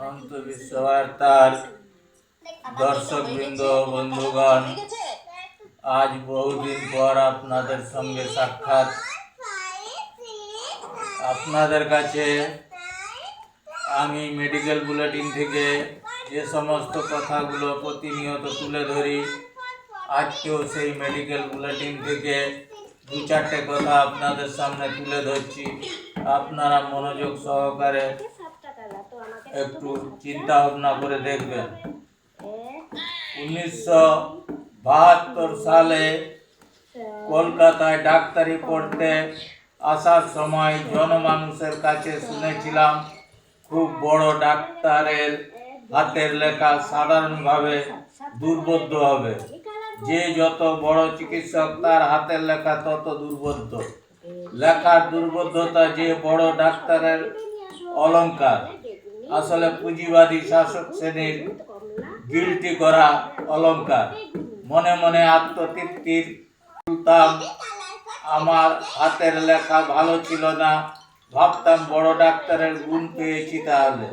অন্ত বিশ্ববার্তার দর্শকবৃন্দ, বন্ধুগণ, আজ বহুদিন পর আপনাদের সঙ্গে সাক্ষাৎ। আপনাদের কাছে আমি মেডিকেল বুলেটিন থেকে যে সমস্ত কথাগুলো প্রতিনিয়ত তুলে ধরি, আজকেও সেই মেডিকেল বুলেটিন থেকে দু চারটে কথা আপনাদের সামনে তুলে ধরছি। আপনারা মনোযোগ সহকারে একটু চিন্তা ভাবনা করে দেখবেন। 1972 সালে কলকাতায় ডাক্তারি পড়তে আসার সময় জনমানুষের কাছে শুনেছিলাম খুব বড় ডাক্তারের হাতের লেখা সাধারণভাবে দুর্বোধ্য হবে। যে যত বড় চিকিৎসক তার হাতের লেখা তত দুর্বোধ্য। লেখার দুর্বোধ্যতা যে বড় ডাক্তারের অলংকার, আসলে পুঁজিবাদী শাসক শ্রেণীর গিল্টি করা অলংকার। মনে মনে আত্মতৃপ্তির তুলতাম, আমার হাতের লেখা ভালো ছিল না, ভাবতাম বড় ডাক্তারের গুণ পেয়েছি। তাহলে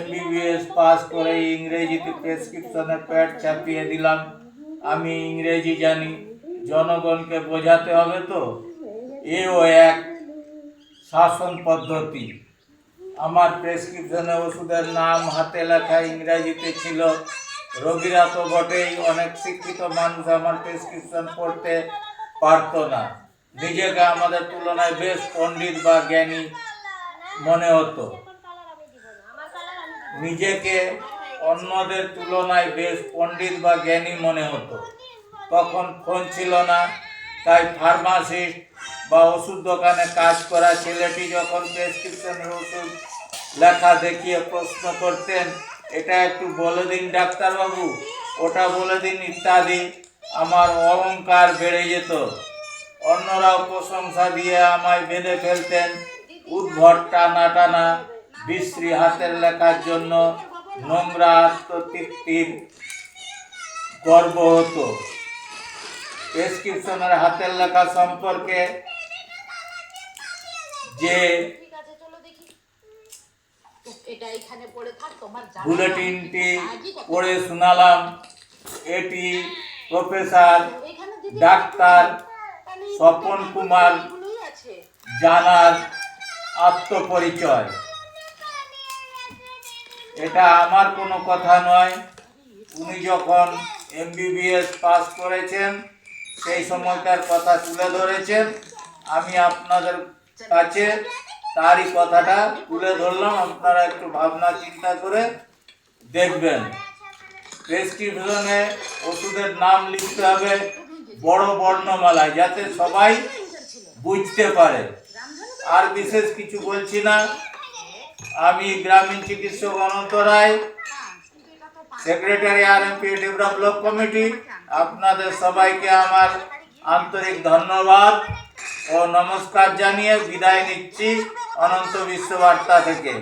MBBS পাস করে ইংরেজিতে প্রেসক্রিপশনে প্যাড ছাপিয়ে দিলাম। আমি ইংরেজি জানি, জনগণকে বোঝাতে হবে তো, এও এক শাসন পদ্ধতি। আমার প্রেসক্রিপশনে ওষুধের নাম হাতে লেখা ইংরেজিতে ছিল। রোগীরা তো বটেই, অনেক শিক্ষিত মানুষ আমার প্রেসক্রিপশন পড়তে পারত না। নিজেকে আমাদের তুলনায় বেশ পণ্ডিত বা জ্ঞানী মনে হতো। নিজেকে অন্যদের তুলনায় বেশ পণ্ডিত বা জ্ঞানী মনে হতো। তখন ফোন ছিল না, তাই ফার্মাসিস্ট বা ওষুধ দোকানে কাজ করা ছেলেটি যখন প্রেসক্রিপশনের ওষুধ লেখা দেখিয়ে প্রশ্ন করতেন, এটা একটু বলে দিন ডাক্তারবাবু, ওটা বলে দিন ইত্যাদি, আমার অহংকার বেড়ে যেত। অন্যরাও প্রশংসা দিয়ে আমায় বেঁধে ফেলতেন। উদ্ভট টানা টানা বিশ্রী হাতের লেখার জন্য নোংরা আত্মতৃপ্তির গর্ব হতো। প্রেসক্রিপশনের হাতের লেখা সম্পর্কে যে বুলেটিনটি পড়ে শোনালাম, এটি প্রফেসর ডাক্তার স্বপন কুমার জানার আত্মপরিচয়। এটা আমার কোনো কথা নয়। উনি যখন MBBS পাস করেছেন সেই সময়কার কথা তুলে ধরেছেন। আমি আপনাদের কাছে তারই কথাটা তুলে ধরলাম, আপনারা একটু ভাবনা চিন্তা করে দেখবেন। প্রেসক্রিপশনে ওষুধের নাম লিখতে হবে বড় বর্ণমালায়, যাতে সবাই বুঝতে পারে। আর বিশেষ কিছু বলছি না। আমি গ্রামীণ চিকিৎসক Ananta Roy, secretary RMP develop block committee. আপনাদের সবাইকে আমার আন্তরিক ধন্যবাদ ও নমস্কার জানিয়ে বিদায় নিচ্ছি অনন্ত বিশ্ববার্তা থেকে।